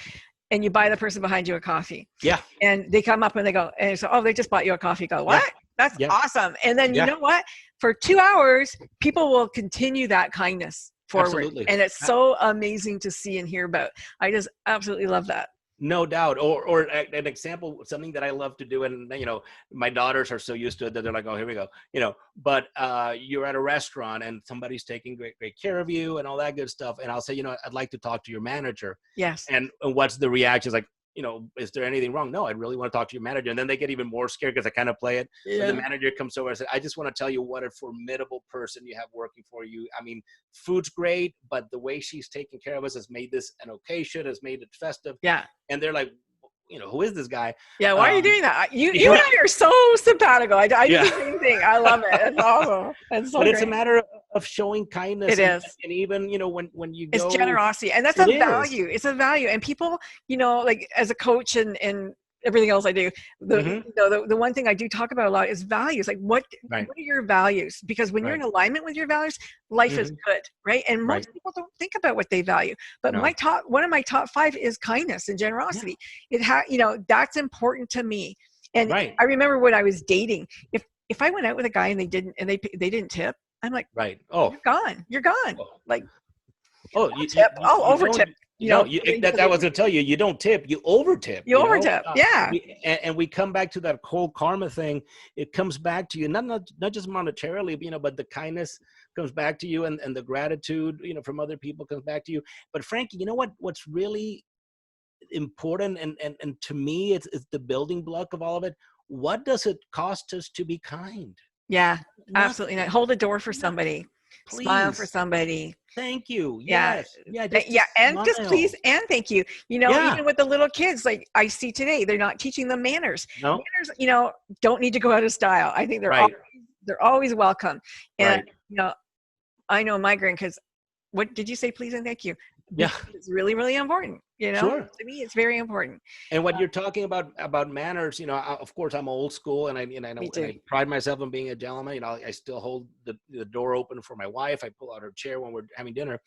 and you buy the person behind you a coffee. Yeah. And they come up and they go, and so, oh, they just bought you a coffee. Go, what? Yeah. That's awesome. And then you know what? For 2 hours, people will continue that kindness forward. Absolutely. And it's so amazing to see and hear about. I just absolutely love that. No doubt. Or an example, something that I love to do, and my daughters are so used to it that they're like, oh, here we go. But you're at a restaurant and somebody's taking great care of you and all that good stuff, and I'll say, I'd like to talk to your manager. Yes. And what's the reaction? It's like, is there anything wrong? No, I really want to talk to your manager. And then they get even more scared because I kind of play it. Yeah. The manager comes over and says, I just want to tell you what a formidable person you have working for you. I mean, food's great, but the way she's taking care of us has made this an occasion, has made it festive. Yeah. And they're like, who is this guy? Yeah, why are you doing that? You and I are so simpatico. I do the same thing. I love it. It's awesome. It's so but great. It's a matter of showing kindness. It is. And even, when you go. It's generosity. And that's a value. It's a value. And people, like as a coach and everything else I do, the one thing I do talk about a lot is values. Like what are your values? Because when you're in alignment with your values, life is good, right? And most people don't think about what they value. But one of my top 5 is kindness and generosity. Yeah. That's important to me. And I remember when I was dating, if I went out with a guy and they didn't tip, I'm like, you're gone. Oh. Like, tip. Over tip. That was going to tell you, you don't tip, you over tip. You over tip, yeah. And we come back to that whole karma thing. It comes back to you, not just monetarily, but the kindness comes back to you, and the gratitude, from other people comes back to you. But Frankie, you know what's really important, and to me, it's the building block of all of it. What does it cost us to be kind? Yeah, absolutely. Hold a door for somebody. Please. Smile for somebody. Thank you. Yeah. Yes. And just please and thank you. Even with the little kids, like I see today, they're not teaching them manners. No. Manners, don't need to go out of style. I think they're always welcome. And I know my grandkids. What did you say? Please and thank you. Yeah, it's really, really important. Sure. To me, it's very important. And what you're talking about manners, of course, I'm old school, and I pride myself on being a gentleman. I still hold the door open for my wife. I pull out her chair when we're having dinner.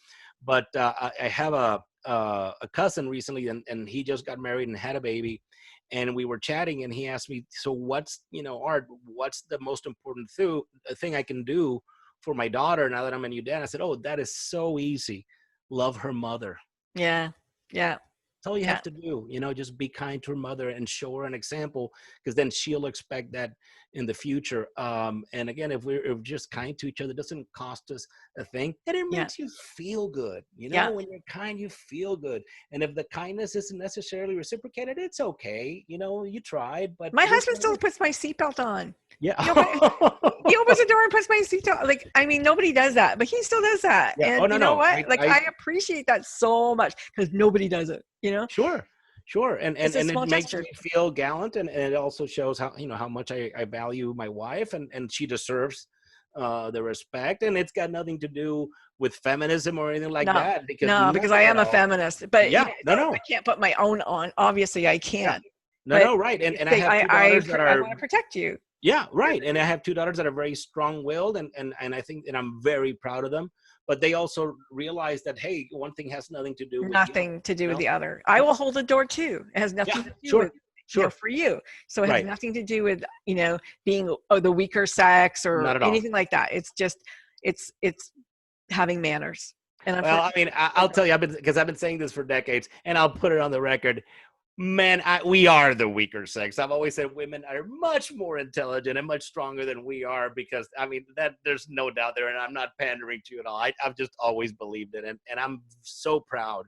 But I have a cousin recently, and he just got married and had a baby, and we were chatting, and he asked me, so what's Art, what's the most important thing I can do for my daughter now that I'm a new dad? I said, that is so easy. Love her mother. Yeah. That's all you have to do. Just be kind to her mother and show her an example, because then she'll expect that in the future. And again, if we're just kind to each other, it doesn't cost us a thing, and it makes you feel good. When you're kind, you feel good. And if the kindness isn't necessarily reciprocated, it's okay. You tried, but my husband still puts my seatbelt on. Yeah. He opens the door and puts my seatbelt. Like, I mean, nobody does that, but he still does that. Yeah. And I appreciate that so much, because nobody does it. Sure. And it makes gesture. me feel gallant, and it also shows how much I value my wife, and she deserves the respect. And it's got nothing to do with feminism or anything like that. Because I am a feminist. But I can't put my own on. Obviously, I can't. No, but no, right. And I say, have two daughters that I are, want to protect you. yeah, right. And I have two daughters that are very strong-willed, and I think, and I'm very proud of them. But they also realize that, hey, one thing has nothing to do with the other. Nothing to do You with know? the other. I No. will hold the door too. It has Yeah, nothing to do sure, with, sure. for you. So it has Right. nothing to do with, being the weaker sex or Not at all. anything like that. It's just, it's having manners. And Well, I unfortunately, mean, I'll tell you, because I've been saying this for decades, and I'll put it on the record. Man, we are the weaker sex. I've always said women are much more intelligent and much stronger than we are, because I mean that there's no doubt there, and I'm not pandering to you at all. I've just always believed it, and I'm so proud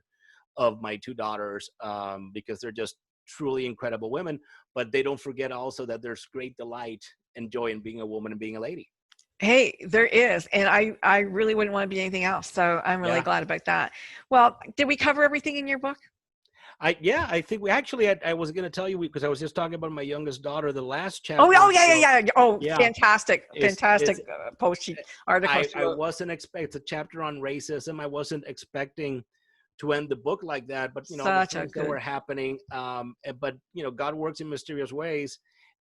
of my two daughters, because they're just truly incredible women. But they don't forget also that there's great delight and joy in being a woman and being a lady. hey, there is. And I really wouldn't want to be anything else. So I'm really Yeah. glad about that. Well, did we cover everything in your book? I think we actually, I was going to tell you, because I was just talking about my youngest daughter. The last Oh, chapter oh of the yeah, book, yeah, yeah. Oh, yeah, fantastic, is fantastic article she I wrote. wasn't expect it's a chapter on racism. I wasn't expecting to end the book like that, but the Such a things that were good, happening, but God works in mysterious ways.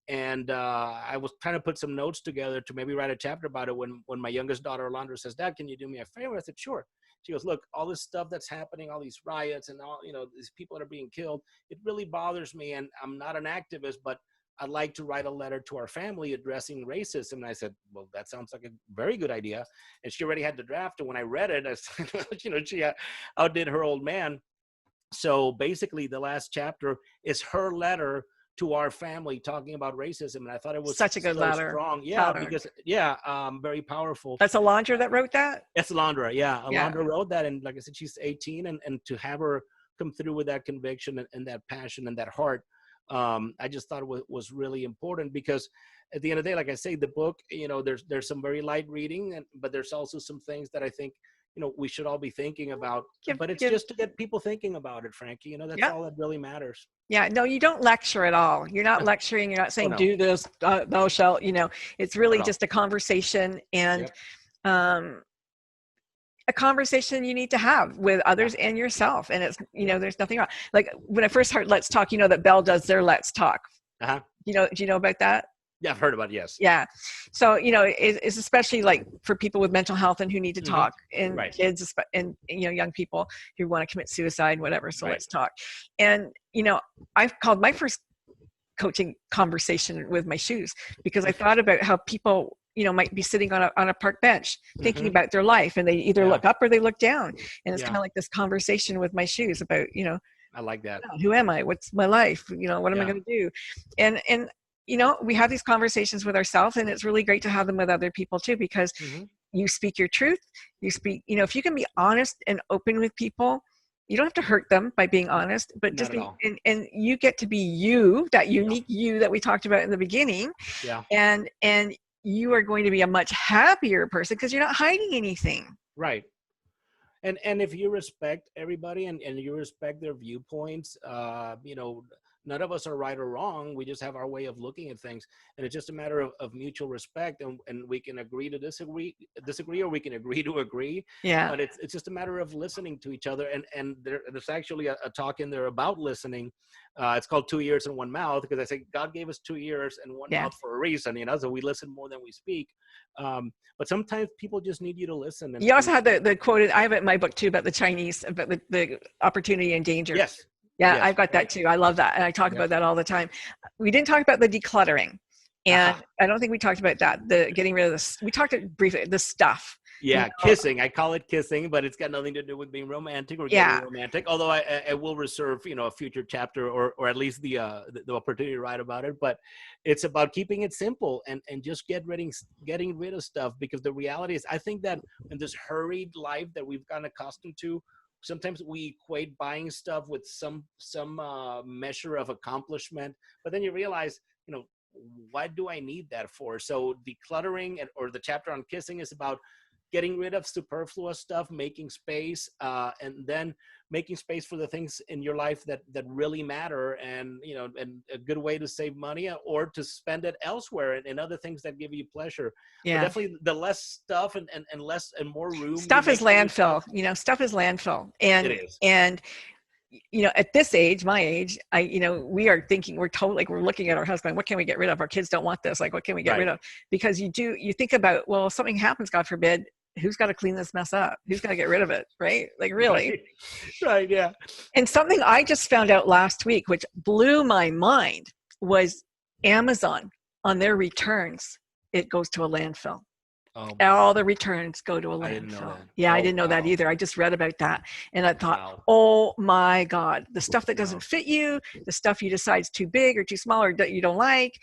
And I was trying to put some notes together to maybe write a chapter about it, when my youngest daughter Alondra says, "Dad, can you do me a favor?" I said, "Sure." She goes, "Look, all this stuff that's happening, all these riots and all, these people that are being killed, it really bothers me. And I'm not an activist, but I'd like to write a letter to our family addressing racism." And I said, "Well, that sounds like a very good idea." And she already had the draft. And when I read it, I said, she outdid her old man. So basically, the last chapter is her letter to our family talking about racism. And I thought it was such a good so letter. strong. Yeah, Tyler. because, very powerful. That's Alondra that wrote that? It's Alondra. Yeah, Yeah. Alondra wrote that. And like I said, she's 18. And to have her come through with that conviction and that passion and that heart, I just thought it was really important, because at the end of the day, like I say, the book, there's some very light reading, but there's also some things that I think, we should all be thinking about. But it's just to get people thinking about it, Frankie. That's Yeah. all that really matters. Yeah, no, you don't lecture at all. You're not lecturing. You're not Oh, saying, no. do this, thou shalt, it's Not really at all. just a conversation, and Yep. a conversation you need to have with others and yourself. And it's, there's nothing wrong. Like when I first heard Let's Talk, that Bell does their Let's Talk. Uh-huh. Do you know about that? Yeah, I've heard about it, yes. Yeah. So, it's especially like for people with mental health and who need to talk, and Right. kids and, young people who want to commit suicide, whatever. So Right. Let's Talk. And, I've called my first coaching conversation with my shoes, because I thought about how people, might be sitting on a park bench thinking about their life, and they either look up or they look down. And it's kind of like this conversation with my shoes about, I like that. who am I? What's my life? What am I going to do? And we have these conversations with ourselves, and it's really great to have them with other people too, because you speak your truth. You speak, if you can be honest and open with people, you don't have to hurt them by being honest, but just be, and you get to be you, that unique you that we talked about in the beginning. Yeah. And you are going to be a much happier person because you're not hiding anything. Right. And if you respect everybody and you respect their viewpoints, none of us are right or wrong. We just have our way of looking at things. And it's just a matter of mutual respect. And we can agree to disagree, or we can agree to agree. Yeah. But it's just a matter of listening to each other. And there's actually a talk in there about listening. It's called 2 ears and 1 mouth, because I say God gave us 2 ears and 1 mouth for a reason, so we listen more than we speak. But sometimes people just need you to listen. And you also had the quoted, I have it in my book too, about the Chinese, about the opportunity and danger. Yes. Yeah, yes, I've got that too. I love that. And I talk about that all the time. We didn't talk about the decluttering. And I don't think we talked about that. The getting rid of this. We talked briefly, the stuff. Yeah, kissing. I call it kissing, but it's got nothing to do with being romantic or getting romantic. Although I will reserve, a future chapter or at least the opportunity to write about it. But it's about keeping it simple and just getting rid of stuff, because the reality is, I think that in this hurried life that we've gotten accustomed to, sometimes we equate buying stuff with some measure of accomplishment, but then you realize, what do I need that for? So decluttering, or the chapter on kissing, is about getting rid of superfluous stuff, making space, and then making space for the things in your life that really matter, and and a good way to save money or to spend it elsewhere in other things that give you pleasure. Yeah, but definitely the less stuff and less and more room. Stuff is landfill. Stuff is landfill, and it is. and at this age, my age, we are thinking, we're totally, like, we're looking at our house going, what can we get rid of? Our kids don't want this. Like, what can we get rid of? Because you think about, well, if something happens, God forbid, who's got to clean this mess up? Who's got to get rid of it? Right? Like, really? Right. Yeah. And something I just found out last week, which blew my mind, was Amazon on their returns, it goes to a landfill. Oh, all the returns go to a landfill. I didn't know that. Yeah, I didn't know that either. I just read about that, and I thought, Wow. oh my God, the stuff that doesn't fit you, the stuff you decide is too big or too small or that you don't like,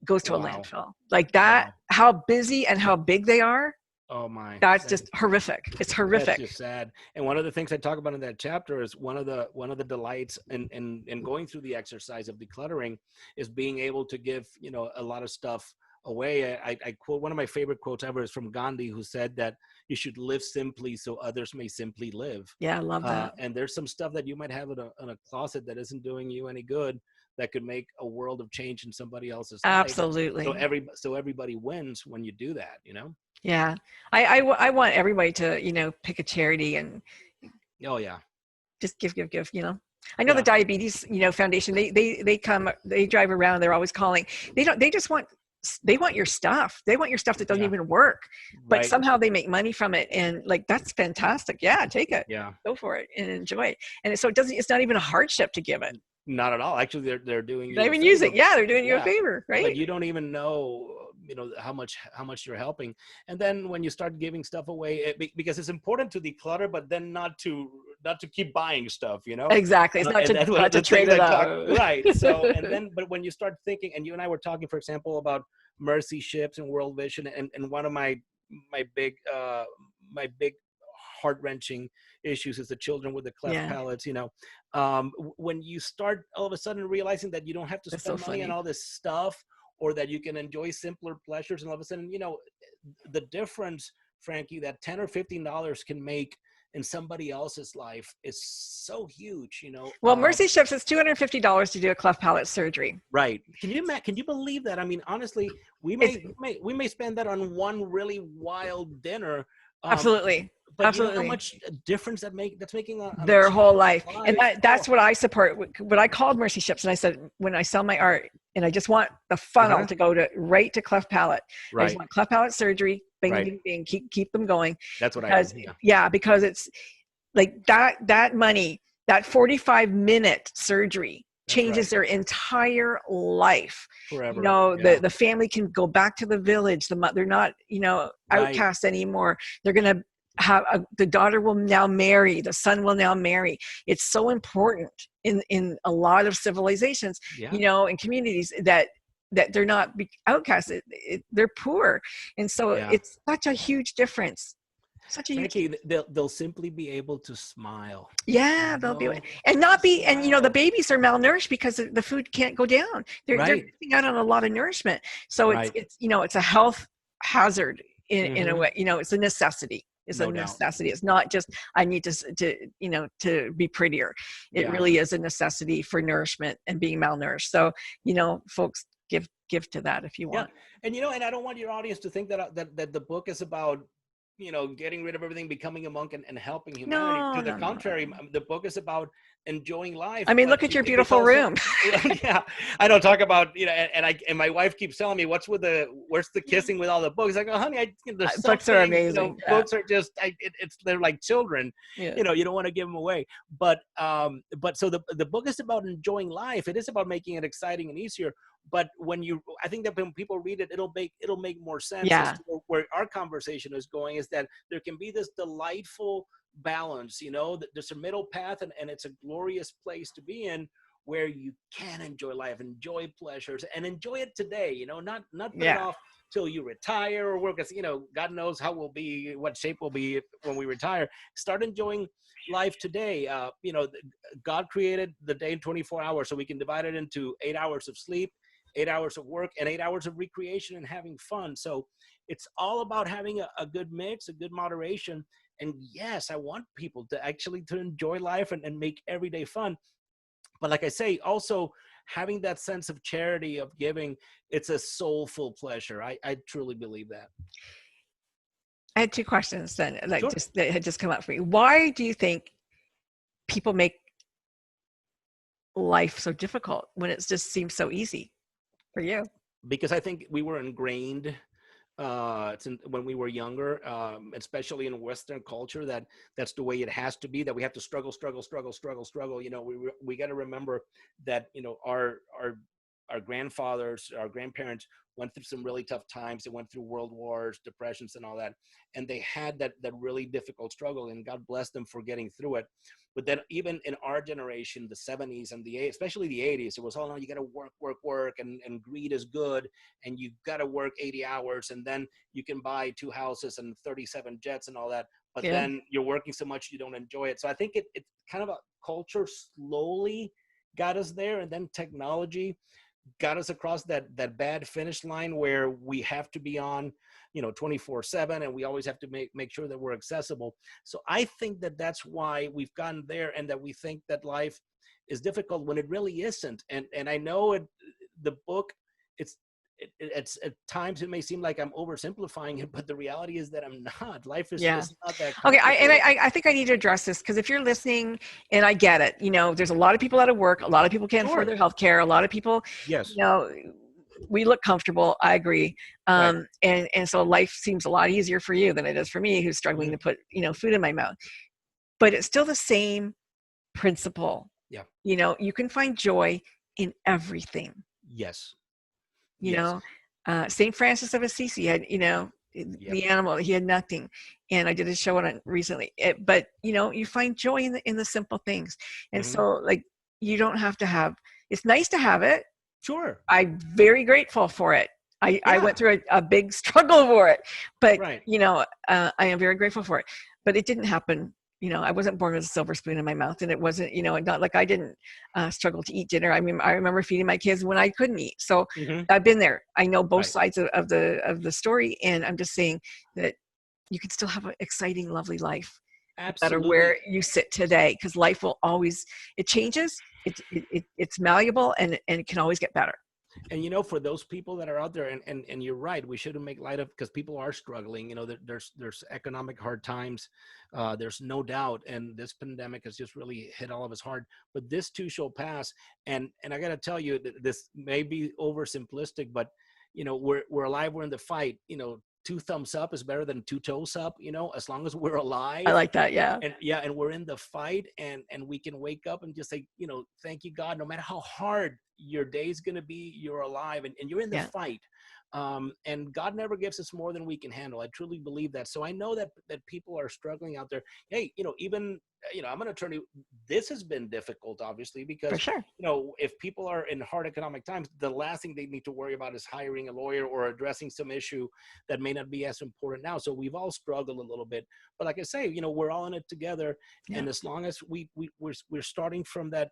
goes to a landfill. Like that, how busy and how big they are. Oh my. That's just horrific. It's horrific. That's just sad. And one of the things I talk about in that chapter is one of the delights in going through the exercise of decluttering is being able to give, a lot of stuff away. I quote, one of my favorite quotes ever is from Gandhi, who said that you should live simply so others may simply live. Yeah, I love that. And there's some stuff that you might have in a closet that isn't doing you any good, that could make a world of change in somebody else's life. Absolutely. So everybody wins when you do that, Yeah. I want everybody to, pick a charity and just give, I know the diabetes, foundation, they drive around, they're always calling. They want your stuff. They want your stuff that doesn't even work, but somehow they make money from it. And like, that's fantastic. Yeah. Take it. Yeah. Go for it and enjoy it. And so it's not even a hardship to give it. Not at all. Actually, they're doing you a favor. Use it. Yeah. They're doing you a favor. Right. But you don't even know, how much you're helping. And then when you start giving stuff away, because it's important to declutter, but then not to keep buying stuff, Exactly. It's not to trade it out. Right. So, but when you start thinking, and you and I were talking, for example, about Mercy Ships and World Vision, and one of my big heart-wrenching issues is the children with the cleft palates. When you start all of a sudden realizing that you don't have to spend money on all this stuff, or that you can enjoy simpler pleasures, and all of a sudden, the difference, Frankie, that $10 or $15 can make in somebody else's life is so huge, Well, Mercy Ships is $250 to do a cleft palate surgery. Right. Can you believe that? I mean, honestly, we may spend that on one really wild dinner. Absolutely. But absolutely. How much difference that's making on their whole life. And that's what I support. What I called Mercy Ships, and I said, when I sell my art, and I just want the funnel to go right to cleft palate. Right. I just want cleft palate surgery. Bing, bing, keep them going. That's what I do. Yeah, because it's like that money, that 45-minute surgery changes their entire life. Forever. The family can go back to the village. They're not, outcast anymore. They're going to have the daughter will now marry, the son will now marry. It's so important in a lot of civilizations, in communities that they're not outcast. They're poor. And so it's such a huge difference. Frankie, they'll simply be able to smile. Yeah, they'll be, and not be, and the babies are malnourished because the food can't go down. They're missing out on a lot of nourishment. So it's a health hazard in a way. It's a necessity. It's a necessity. It's not just I need to be prettier. It really is a necessity for nourishment and being malnourished. So folks, give to that if you want. And and I don't want your audience to think that the book is about getting rid of everything, becoming a monk, and helping humanity. To the contrary, the book is about enjoying life. I mean, look at your beautiful room. Yeah, I don't talk about and my wife keeps telling me, where's the kissing with all the books? I go, honey, books are amazing. Books are just they're like children. You don't want to give them away. But so the book is about enjoying life. It is about making it exciting and easier. But I think that when people read it, it'll make more sense. As to where our conversation is going is that there can be this delightful balance, there's a middle path, and it's a glorious place to be in, where you can enjoy life, enjoy pleasures, and enjoy it today, not put it off till you retire or work, because God knows how we'll be, what shape we'll be when we retire. Start enjoying life today. God created the day in 24 hours, so we can divide it into 8 hours of sleep, 8 hours of work, and 8 hours of recreation and having fun. So it's all about having a good mix, a good moderation. And yes, I want people to enjoy life and make every day fun. But like I say, also having that sense of charity, of giving, it's a soulful pleasure. I truly believe that. I had two questions then that had just come up for me. Why do you think people make life so difficult when it just seems so easy for you? Because I think we were ingrained when we were younger, especially in Western culture, that's the way it has to be. That we have to struggle, struggle, struggle, struggle, struggle. You know, we got to remember that our grandfathers, our grandparents went through some really tough times. They went through world wars, depressions, and all that, and they had that really difficult struggle. And God bless them for getting through it. But then even in our generation, the 70s and especially the 80s, it was, oh no, you got to work, work, work, and greed is good, and you got to work 80 hours, and then you can buy 2 houses and 37 jets and all that. But Yeah. then you're working so much you don't enjoy it. So I think it's kind of a culture slowly got us there, and then technology got us across that bad finish line where we have to be on, 24/7, and we always have to make sure that we're accessible. So I think that's why we've gotten there, and that we think that life is difficult when it really isn't. And I know the book, it's at times it may seem like I'm oversimplifying it, but the reality is that I'm not. Life is Yeah. just not that Okay. complicated. I think I need to address this, because if you're listening, and I get it, there's a lot of people out of work. A lot of people can't afford Sure. their health care. A lot of people, Yes. we look comfortable. I agree. Right. And so life seems a lot easier for you than it is for me, who's struggling to Mhm. put, food in my mouth. But it's still the same principle. Yeah. You can find joy in everything. Yes. you Yes. know Saint Francis of Assisi had, Yep. the animal, he had nothing, and I did a show on it recently. But you find joy in the simple things. And Hmm. so, like, you don't have to have, it's nice to have it. Sure. I'm very grateful for it. I Yeah. went through a big struggle for it, but Right. I am very grateful for it. But it didn't happen. I wasn't born with a silver spoon in my mouth, and it wasn't, not like I didn't struggle to eat dinner. I mean, I remember feeding my kids when I couldn't eat. So Hmm. I've been there. I know both Right. sides of the story, and I'm just saying that you can still have an exciting, lovely life, no matter Absolutely. where you sit today, because life will always, it changes. It's malleable, and it can always get better. And for those people that are out there, and you're right, we shouldn't make light of, because people are struggling. There's economic hard times. There's no doubt, and this pandemic has just really hit all of us hard. But this too shall pass. And I got to tell you, this may be oversimplistic, but we're alive. We're in the fight. 2 thumbs up is better than 2 toes up. As long as we're I alive. like that. Yeah. And yeah, and we're in the fight, and we can wake up and just say, thank you, God. No matter how hard your day's going to be, you're alive, and you're in the Yeah. fight. And God never gives us more than we can handle. I truly believe that. So I know that people are struggling out there. Hey, even I'm an attorney. This has been difficult, obviously, For because sure. if people are in hard economic times, the last thing they need to worry about is hiring a lawyer or addressing some issue that may not be as important now. So we've all struggled a little bit. But like I say, we're all in it together. Yeah. And as long as we're starting from that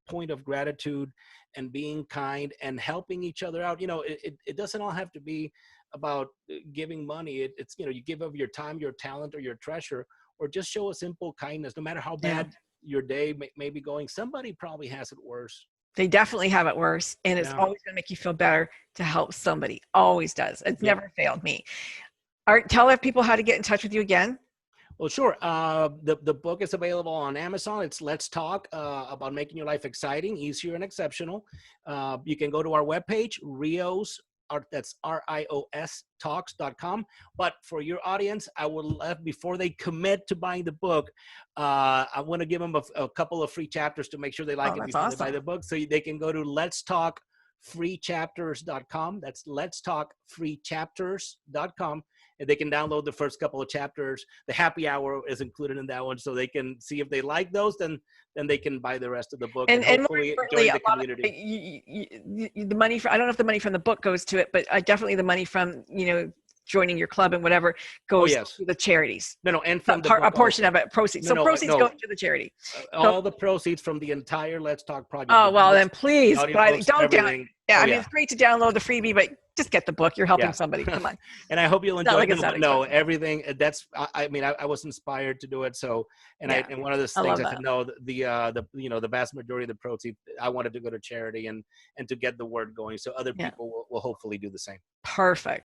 point of gratitude and being kind and helping each other out, it doesn't all have to be about giving money. It's you give of your time, your talent, or your treasure, or just show a simple kindness. No matter how Yeah. bad your day may be going, somebody probably has it worse. They definitely have it worse, and it's Yeah. always going to make you feel better to help somebody. Always does. It's Yep. never failed me. Art, tell people how to get in touch with you again. Well, sure. The book is available on Amazon. It's Let's Talk, about making your life exciting, easier, and exceptional. You can go to our webpage, Rios, that's RIOS talks.com. But for your audience, I would love, before they commit to buying the book, I want to give them a couple of free chapters to make sure they like Oh, it that's before they buy awesome. the book. So they can go to Let's Talk freechapters.com. That's Let's Talk freechapters.com. And they can download the first couple of chapters. The happy hour is included in that one, so they can see if they like those. Then they can buy the rest of the book and And more hopefully importantly, join a the lot of community. the money I don't know if the money from the book goes to it, but definitely the money from joining your club and whatever Oh goes yes, to the charities. no, and from the book A portion also. of it, proceeds. So No, proceeds go to the charity. So, all the proceeds from the entire Let's Talk project. oh The well, then books, the please buy. audiobooks, Don't down. everything. Yeah, Oh I mean, yeah, it's great to download the freebie, but just get the book. You're helping yeah. somebody. Come on. And I hope you'll It's not enjoy like it. it's that No, expensive. everything. I mean, I was inspired to do it. So, Yeah, and one of those I things love I that. said, no, the vast majority of the proceeds I wanted to go to charity and to get the word going, so other Yeah, people will hopefully do the same. perfect.